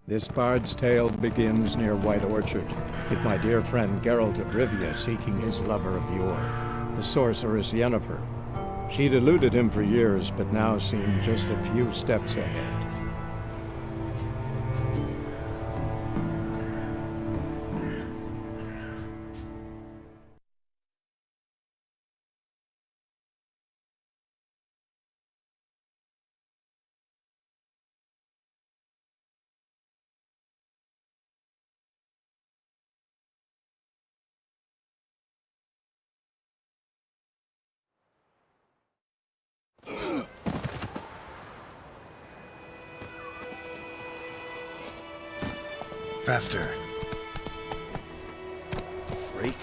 This bard's tale begins near White Orchard, with my dear friend Geralt of Rivia seeking his lover of yore, the sorceress Yennefer. She'd eluded him for years, but now seemed just a few steps ahead. Faster. Freak.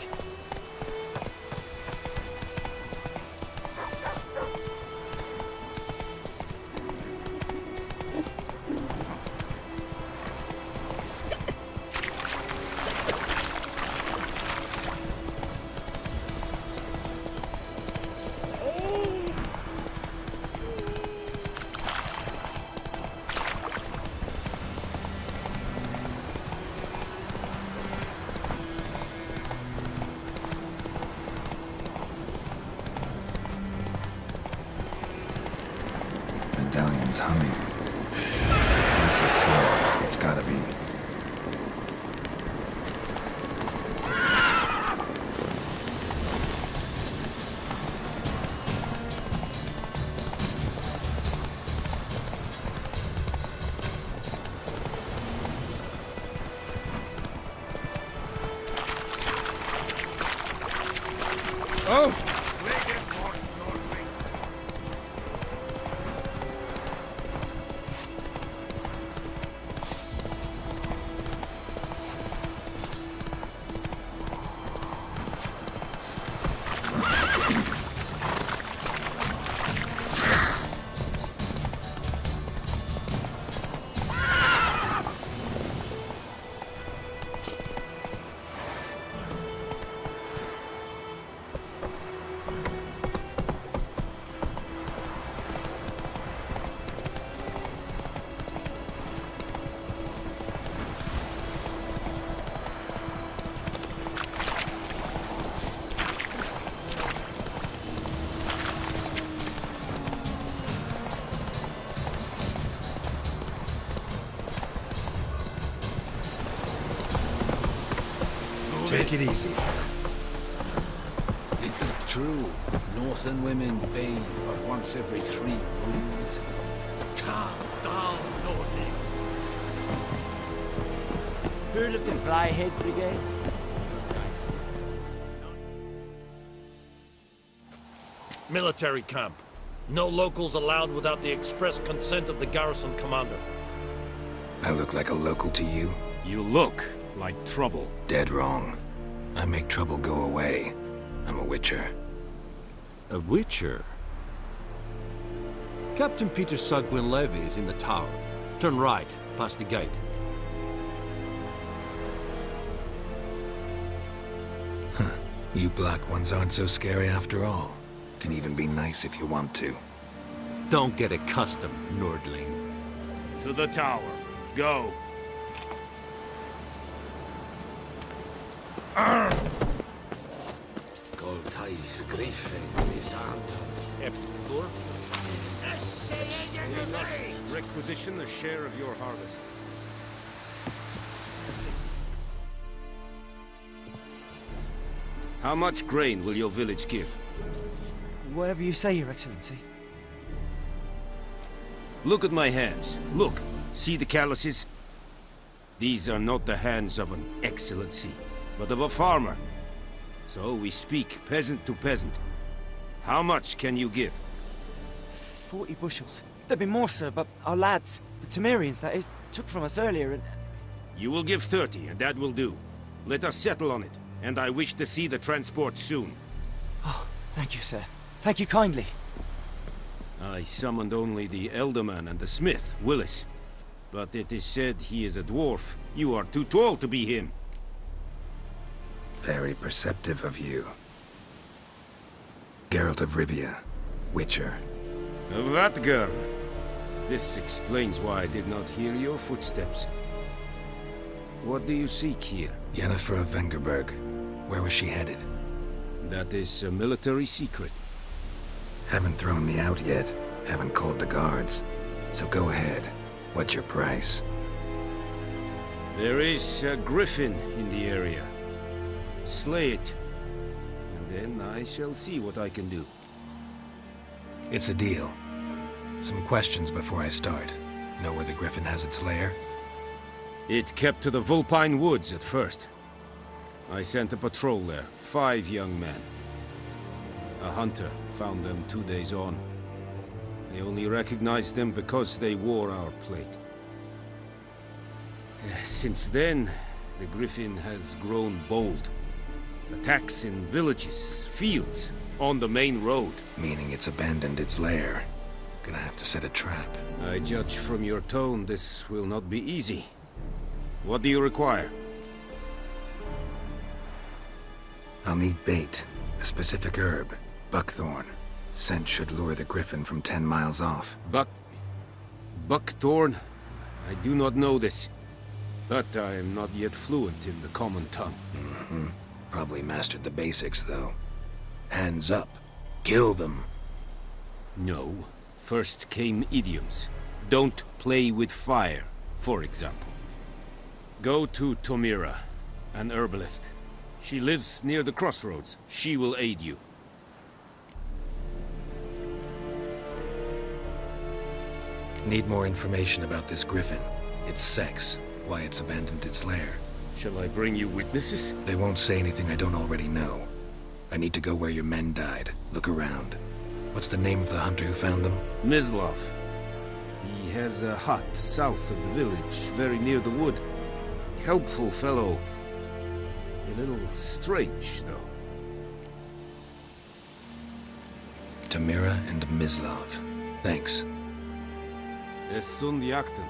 Medallion's humming. Piece of pure. It's gotta be. Oh! Take it easy. Is it true? Northern women bathe but once every 3 moons? Calm down, Lordly. Heard of the Flyhead Brigade? Military camp. No locals allowed without the express consent of the garrison commander. I look like a local to you? You look like trouble. Dead wrong. I make trouble go away. I'm a witcher. A witcher? Captain Peter Sagwin Levy is in the tower. Turn right, past the gate. Huh. You black ones aren't so scary after all. Can even be nice if you want to. Don't get accustomed, Nordling. To the tower. Go. Goltais Griffin Lisandro. Eptor. We must requisition a share of your harvest. How much grain will your village give? Whatever you say, Your Excellency. Look at my hands. Look. See the calluses? These are not the hands of an excellency, but of a farmer. So we speak peasant to peasant. How much can you give? 40 bushels. There'd be more, sir, but our lads, the Temerians, that is, took from us earlier and... You will give 30, and that will do. Let us settle on it, and I wish to see the transport soon. Oh, thank you, sir. Thank you kindly. I summoned only the Elderman and the smith, Willis. But it is said he is a dwarf. You are too tall to be him. Very perceptive of you. Geralt of Rivia, Witcher. Vatgern. This explains why I did not hear your footsteps. What do you seek here? Yennefer of Vengerberg. Where was she headed? That is a military secret. Haven't thrown me out yet. Haven't called the guards. So go ahead. What's your price? There is a griffin in the area. Slay it, and then I shall see what I can do. It's a deal. Some questions before I start. Know where the griffin has its lair? It kept to the Vulpine Woods at first. I sent a patrol there, 5 young men. A hunter found them 2 days on. I only recognized them because they wore our plate. Since then, the griffin has grown bold. Attacks in villages, fields, on the main road. Meaning it's abandoned its lair. Gonna have to set a trap. I judge from your tone this will not be easy. What do you require? I'll need bait. A specific herb. Buckthorn. Scent should lure the griffin from 10 miles off. Buckthorn? I do not know this. But I am not yet fluent in the common tongue. Probably mastered the basics, though. Hands up. Kill them. No. First came idioms. Don't play with fire, for example. Go to Tomira, an herbalist. She lives near the crossroads. She will aid you. Need more information about this griffin. Its sex. Why it's abandoned its lair. Shall I bring you witnesses? They won't say anything I don't already know. I need to go where your men died. Look around. What's the name of the hunter who found them? Mislav. He has a hut south of the village, very near the wood. Helpful fellow. A little strange, though. Tamira and Mislav. Thanks. Es sunt jakten.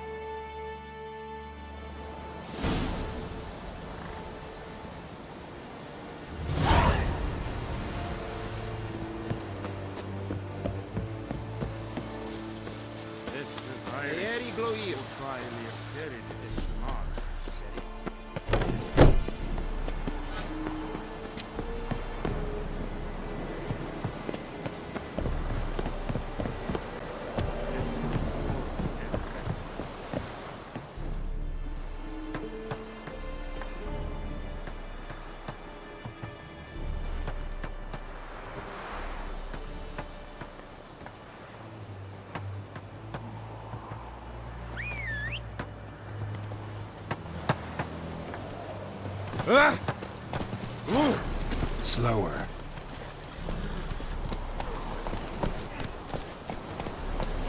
Slower.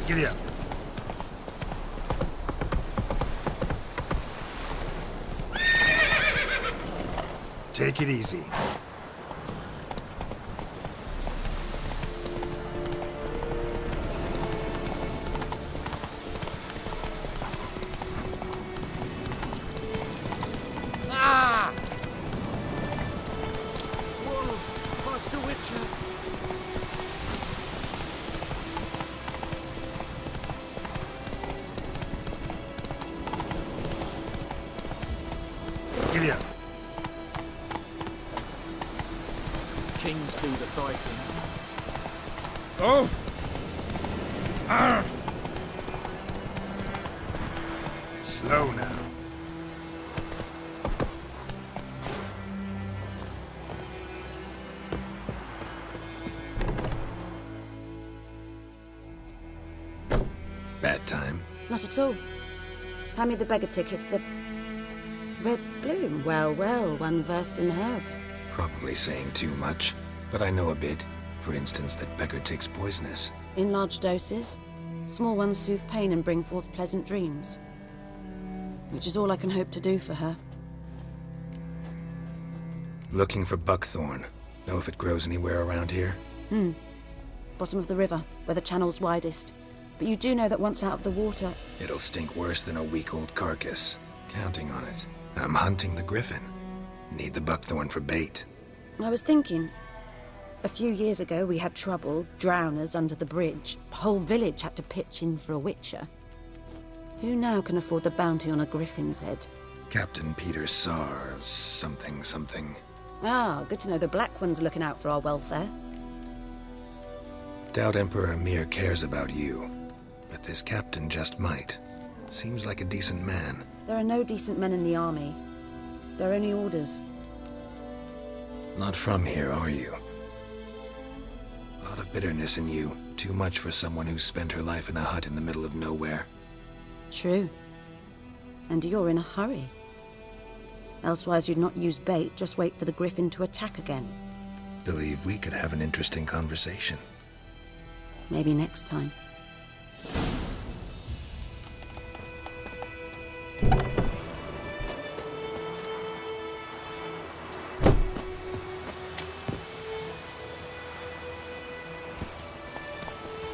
Giddy up. Take it easy. Giddy up. Kings do the fighting. Oh! Slow now. Bad time. Not at all. Hand me the beggar tickets, the red bloom. Well, well, one versed in herbs. Probably saying too much, but I know a bit. For instance, that beggar tick's poisonous. In large doses, small ones soothe pain and bring forth pleasant dreams. Which is all I can hope to do for her. Looking for buckthorn. Know if it grows anywhere around here? Bottom of the river, where the channel's widest. But you do know that once out of the water... It'll stink worse than a week-old carcass. Counting on it. I'm hunting the griffin. Need the buckthorn for bait. I was thinking... A few years ago, we had trouble, drowners under the bridge. The whole village had to pitch in for a witcher. Who now can afford the bounty on a griffin's head? Captain Peter Sars, something something. Ah, good to know the Black One's looking out for our welfare. Doubt Emperor Emir cares about you, but this captain just might. Seems like a decent man. There are no decent men in the army. There are only orders. Not from here, are you? A lot of bitterness in you. Too much for someone who spent her life in a hut in the middle of nowhere. True. And you're in a hurry. Elsewise you'd not use bait, just wait for the Griffin to attack again. Believe we could have an interesting conversation. Maybe next time.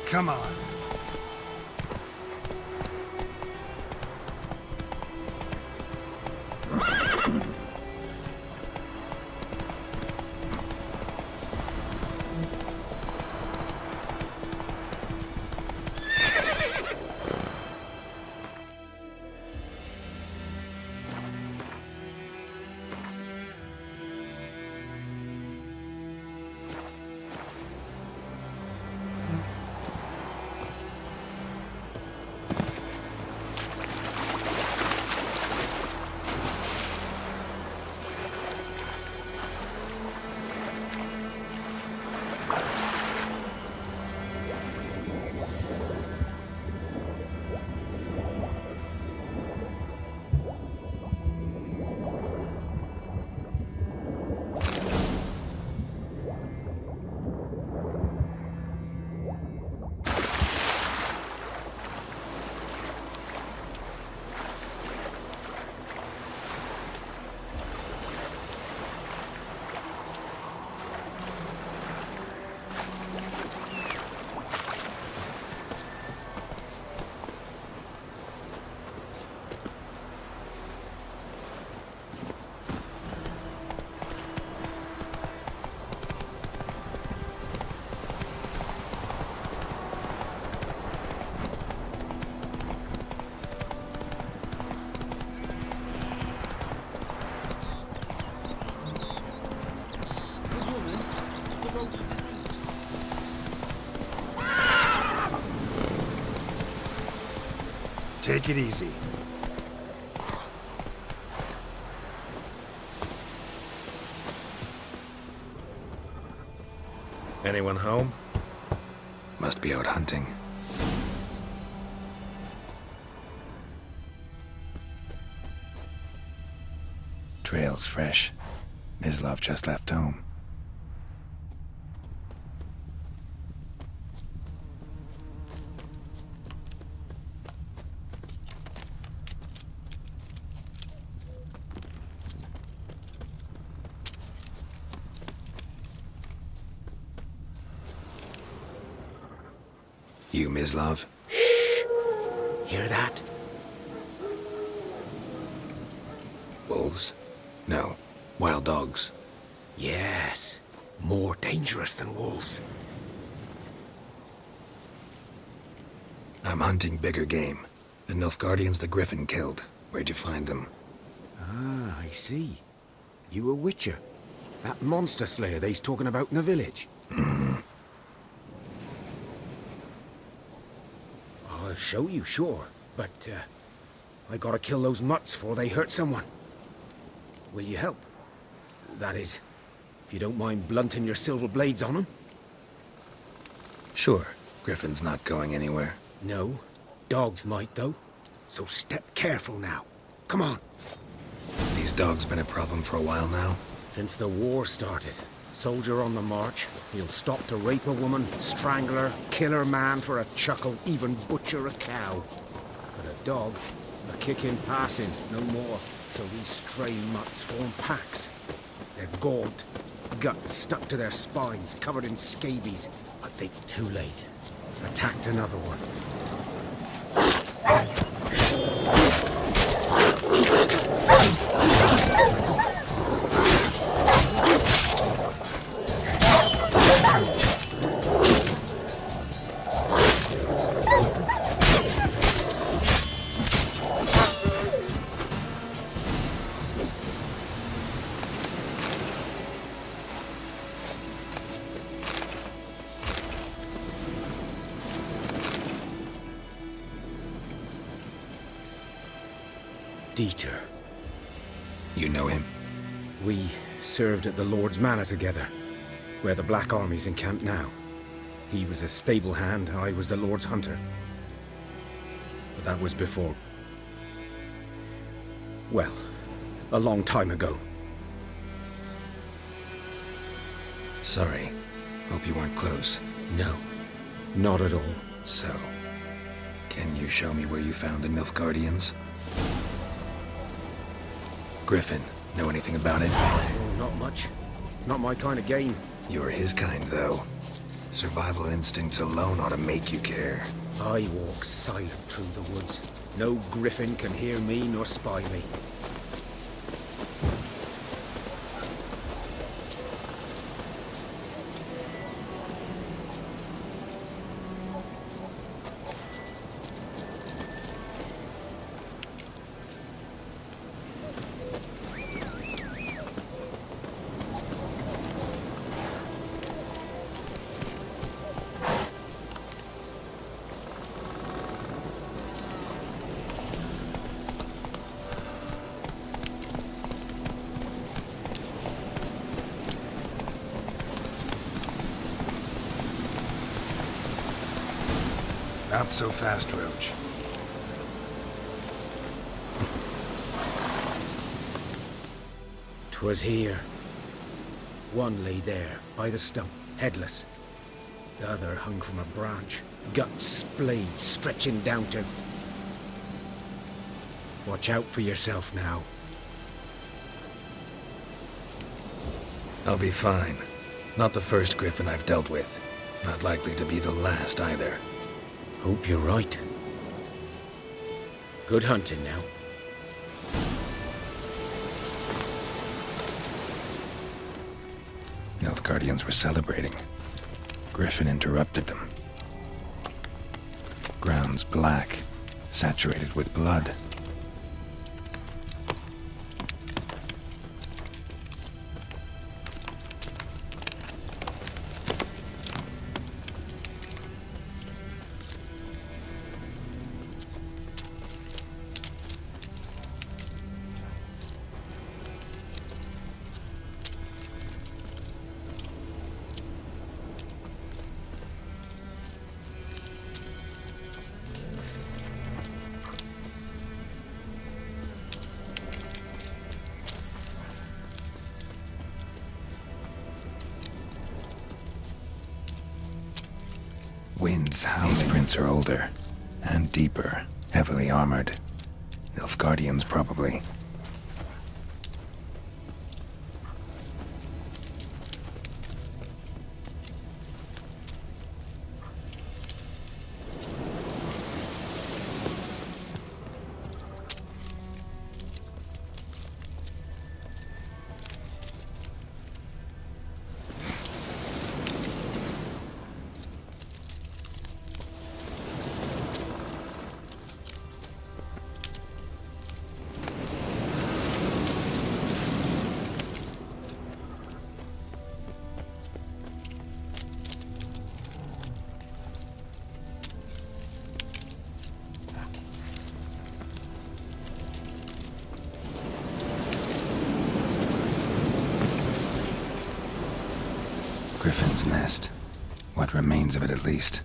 Come on. Take it easy. Anyone home? Must be out hunting. Trail's fresh. Mislav just left home. You, Mislav? Hear that? Wolves? No. Wild dogs. Yes. More dangerous than wolves. I'm hunting bigger game. The Nilfgaardians the Griffin killed. Where'd you find them? Ah, I see. You a witcher. That monster slayer they's talking about in the village. I'll show you, sure. But, I gotta kill those mutts before they hurt someone. Will you help? That is, if you don't mind blunting your silver blades on them. Sure. Griffin's not going anywhere. No. Dogs might, though. So step careful now. Come on. These dogs been a problem for a while now? Since the war started. Soldier on the march. He'll stop to rape a woman, strangle her, kill her man for a chuckle, even butcher a cow. But a dog, a kick in passing, no more. So these stray mutts form packs. They're gaunt, guts stuck to their spines, covered in scabies. But they too late. Attacked another one. Dieter. You know him? We served at the Lord's Manor together, where the Black Army's encamped now. He was a stable hand, I was the Lord's hunter. But that was before... well, a long time ago. Sorry. Hope you weren't close. No, not at all. So, can you show me where you found the Nilfgaardians? Griffin, know anything about it? Oh, not much. Not my kind of game. You're his kind, though. Survival instincts alone ought to make you care. I walk silent through the woods. No griffin can hear me nor spy me. Not so fast, Roach. "'Twas here. One lay there, by the stump, headless. The other hung from a branch, guts splayed, stretching down to... Watch out for yourself now." I'll be fine. Not the first griffin I've dealt with. Not likely to be the last either. Hope you're right. Good hunting now. Nilfgaardians were celebrating. Griffin interrupted them. Ground's black, saturated with blood. Winds howling. These prints are older and deeper, heavily armored. Nilfgaardians, probably. Griffin's nest. What remains of it, at least.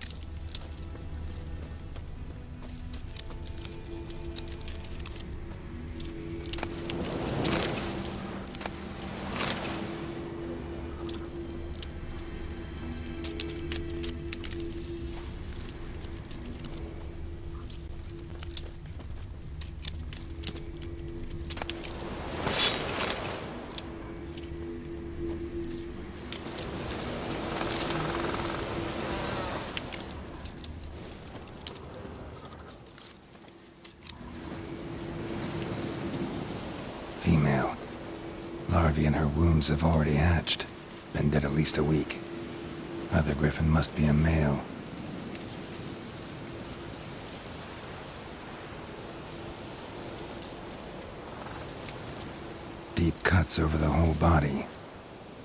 Female. Larvae in her wombs have already hatched. Been dead at least a week. Other griffin must be a male. Deep cuts over the whole body.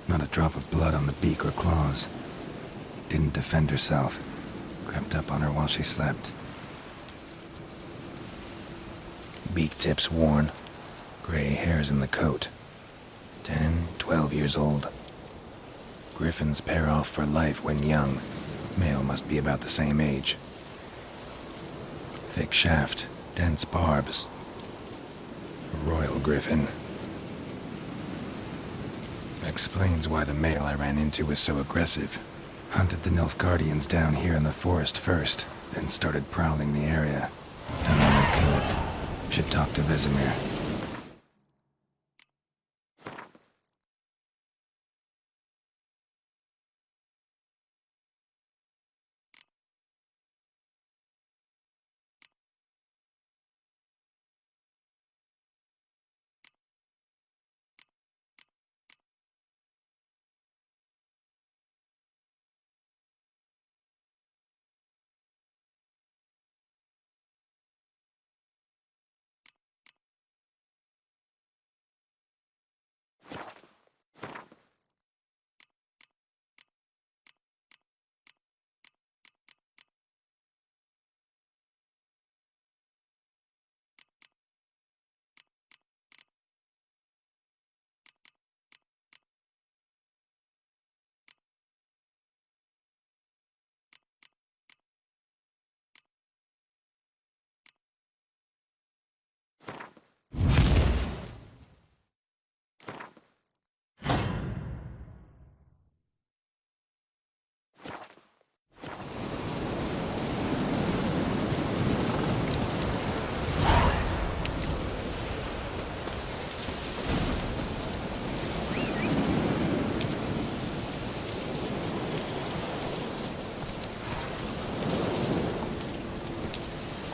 Not a drop of blood on the beak or claws. Didn't defend herself. Crept up on her while she slept. Beak tips worn. Gray hairs in the coat. 10, 12 years old. Griffins pair off for life when young. Male must be about the same age. Thick shaft, dense barbs. A royal griffin. Explains why the male I ran into was so aggressive. Hunted the Nilfgaardians down here in the forest first, then started prowling the area. Done all I could. Should talk to Vesemir.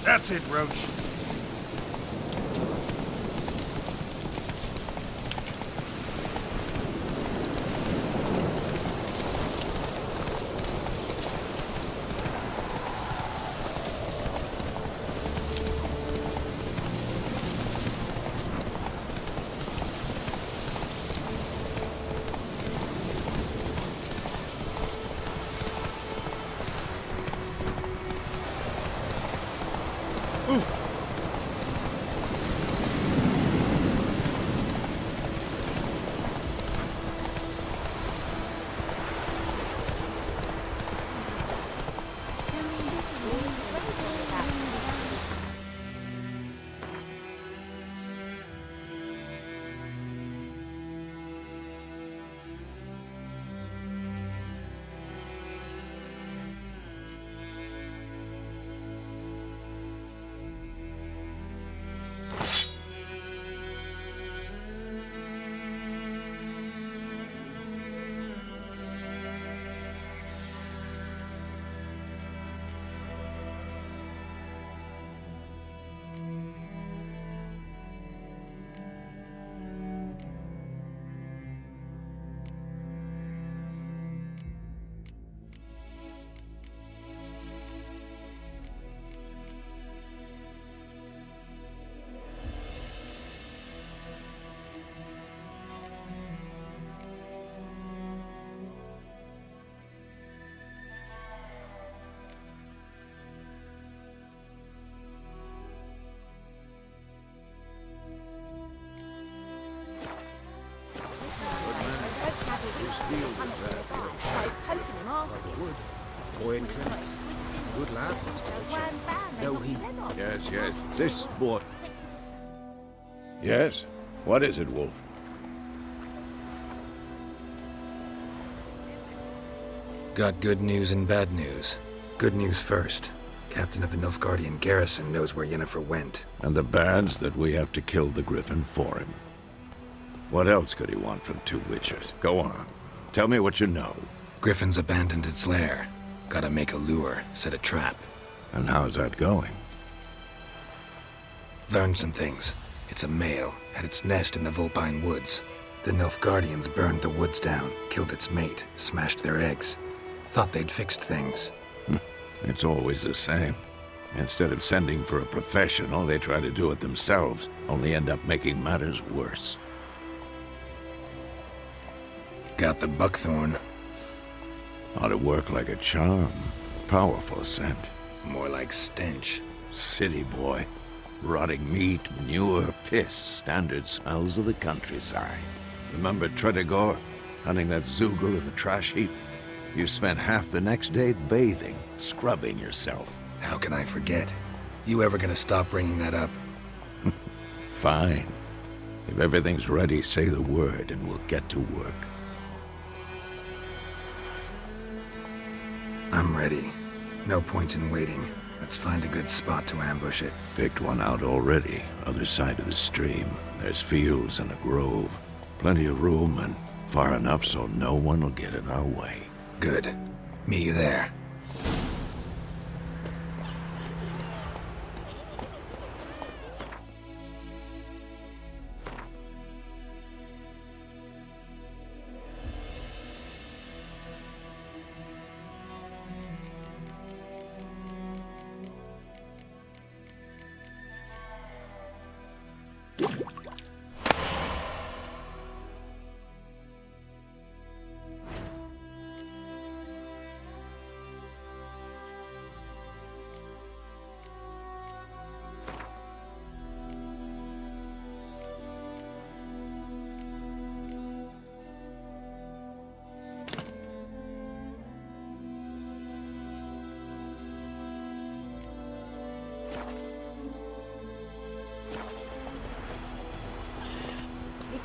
That's it, Roach. Poet class. Good lad, Master Witcher. No, he... Yes, this boy. Yes? What is it, Wolf? Got good news and bad news. Good news first. Captain of the Nilfgaardian garrison knows where Yennefer went. And the bad's that we have to kill the Griffin for him. What else could he want from two witchers? Go on. Tell me what you know. Griffin's abandoned its lair. Gotta make a lure, set a trap. And how's that going? Learned some things. It's a male, had its nest in the Vulpine Woods. The Nilfgaardians burned the woods down, killed its mate, smashed their eggs. Thought they'd fixed things. It's always the same. Instead of sending for a professional, they try to do it themselves, only end up making matters worse. Got the buckthorn. Ought to work like a charm. Powerful scent. More like stench. City boy. Rotting meat, manure, piss, standard smells of the countryside. Remember Tredegor? Hunting that Zoogle in the trash heap? You spent half the next day bathing, scrubbing yourself. How can I forget? You ever gonna stop bringing that up? Fine. If everything's ready, say the word and we'll get to work. I'm ready. No point in waiting. Let's find a good spot to ambush it. Picked one out already, other side of the stream. There's fields and a grove. Plenty of room and far enough so no one will get in our way. Good. Meet you there.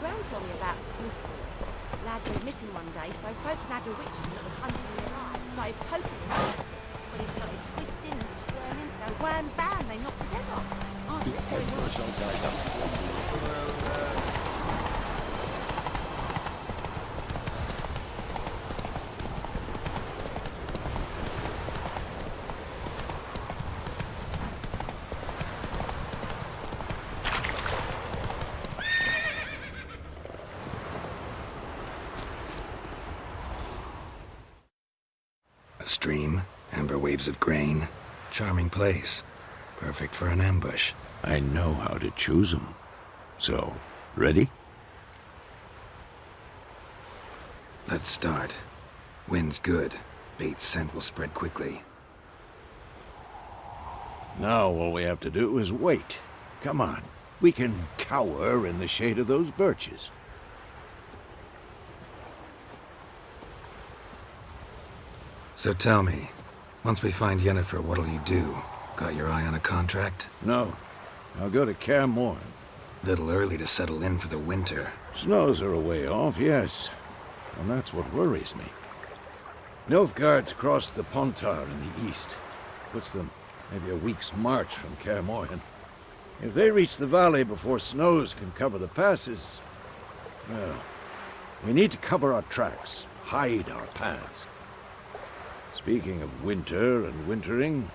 Gran told me about a Smith boy. Lad went missing one day, so folk nabbed a witchman that was hunting him alive, started poking him with his... When he started twisting and squirming, so wham bam, they knocked his head off. Oh, so it was. A stream, amber waves of grain. Charming place. Perfect for an ambush. I know how to choose 'em. So, ready? Let's start. Wind's good. Bait's scent will spread quickly. Now all we have to do is wait. Come on. We can cower in the shade of those birches. So tell me, once we find Yennefer, what'll you do? Got your eye on a contract? No. I'll go to Kaer Morhen. Little early to settle in for the winter. Snows are a way off, yes. And that's what worries me. Nilfgaard's crossed the Pontar in the east. Puts them maybe a week's march from Kaer Morhen. If they reach the valley before snows can cover the passes, well, we need to cover our tracks, hide our paths. Speaking of winter and wintering,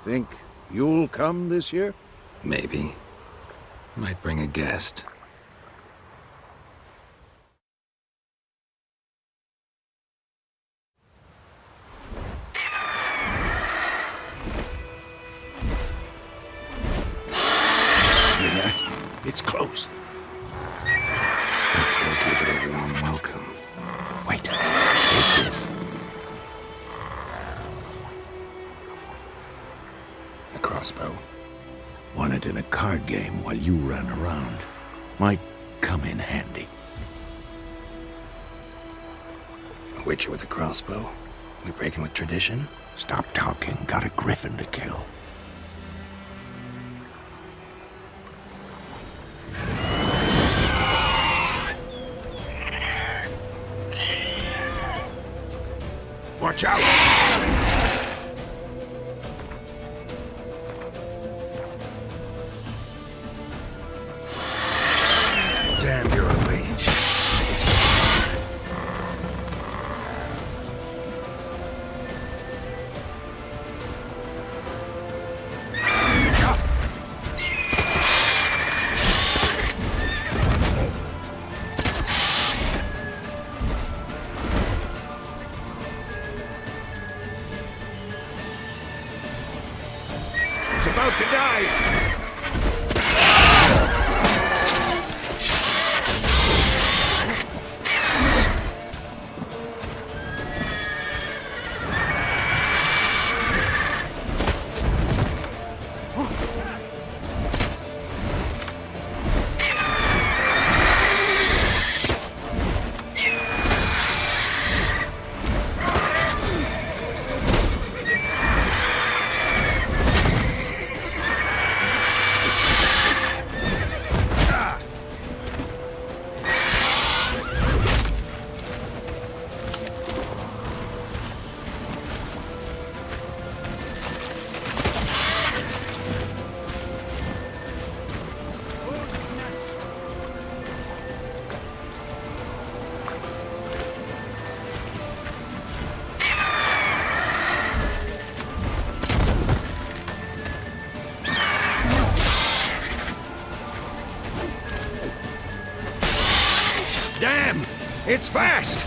think you'll come this year? Maybe. Might bring a guest. Hear that? It's close. Let's go give it a warm welcome. Wait. Take this. A crossbow. Won it in a card game while you ran around. Might come in handy. A witcher with a crossbow? We breaking with tradition? Stop talking. Got a griffin to kill. Watch out! Damn, you're ugly. It's about to die! It's fast!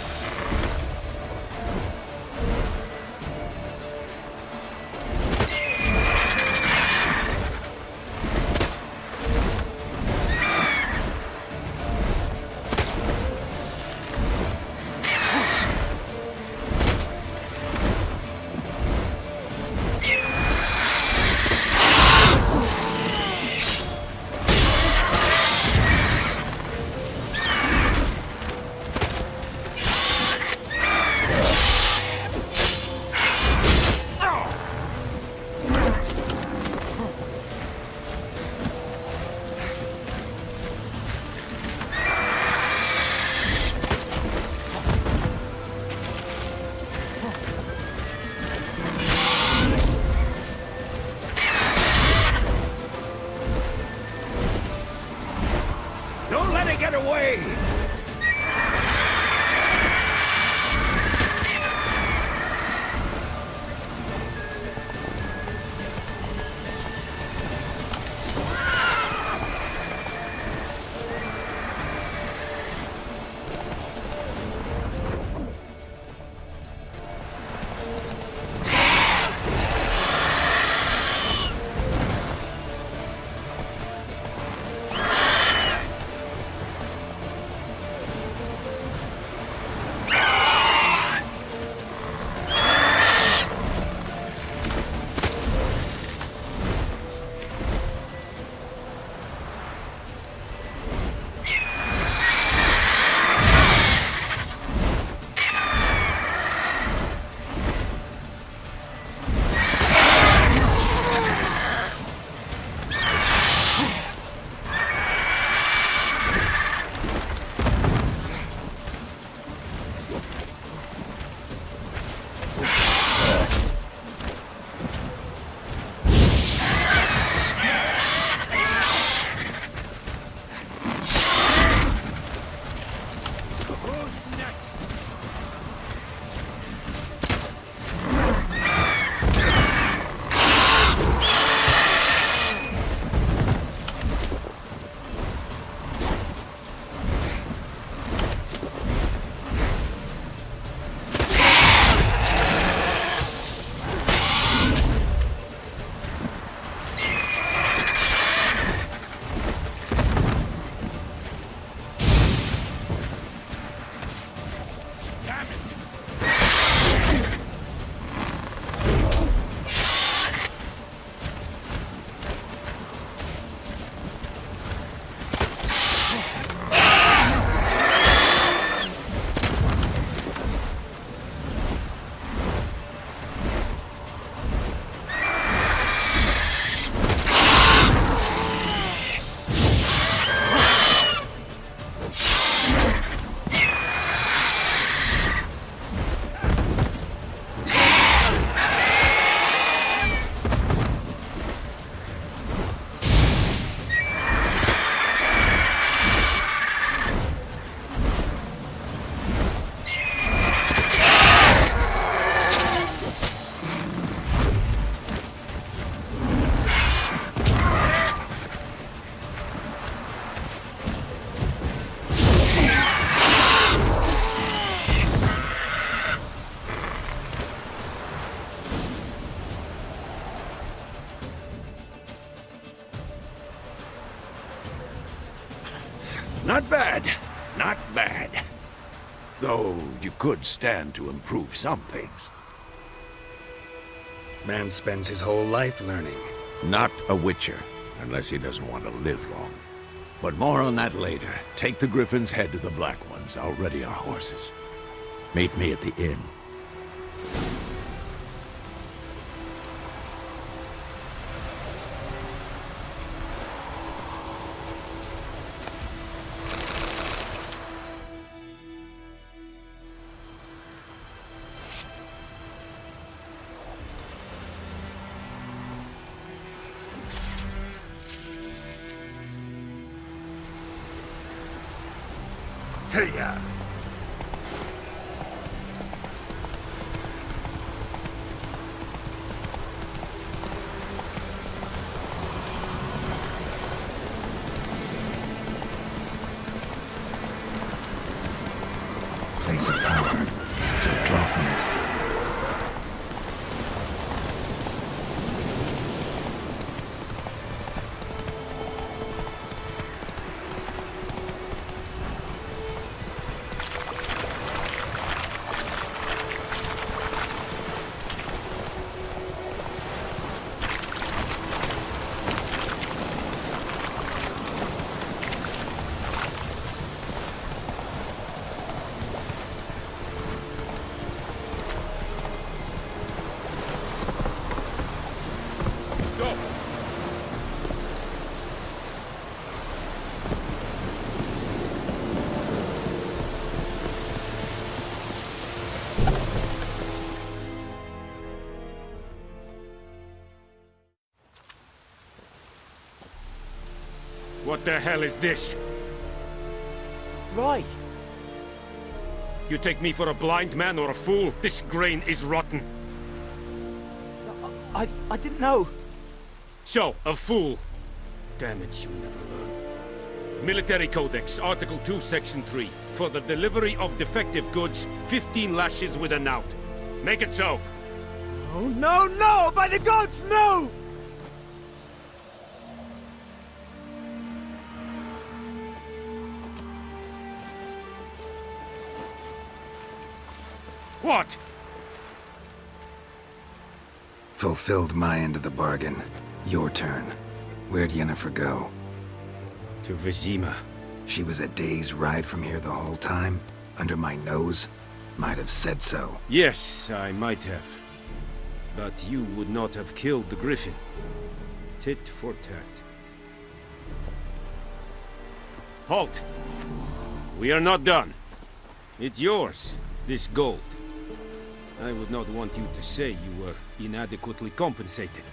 Don't let it get away! Not bad. Not bad. Though you could stand to improve some things. Man spends his whole life learning. Not a Witcher, unless he doesn't want to live long. But more on that later. Take the Griffin's head to the Black Ones. I'll ready our horses. Meet me at the inn. Hey-ya! place of power. She'll draw from it. Stop! What the hell is this? Right. You take me for a blind man or a fool? This grain is rotten. I didn't know. So, a fool. Damn it, you never learn. Military Codex, Article 2, Section 3. For the delivery of defective goods, 15 lashes with a knout. Make it so. Oh, no, no! By the gods, no! What? Fulfilled my end of the bargain. Your turn. Where'd Yennefer go? To Vizima. She was a day's ride from here the whole time? Under my nose? Might have said so. Yes, I might have. But you would not have killed the Griffin. Tit for tat. Halt! We are not done. It's yours, this gold. I would not want you to say you were inadequately compensated.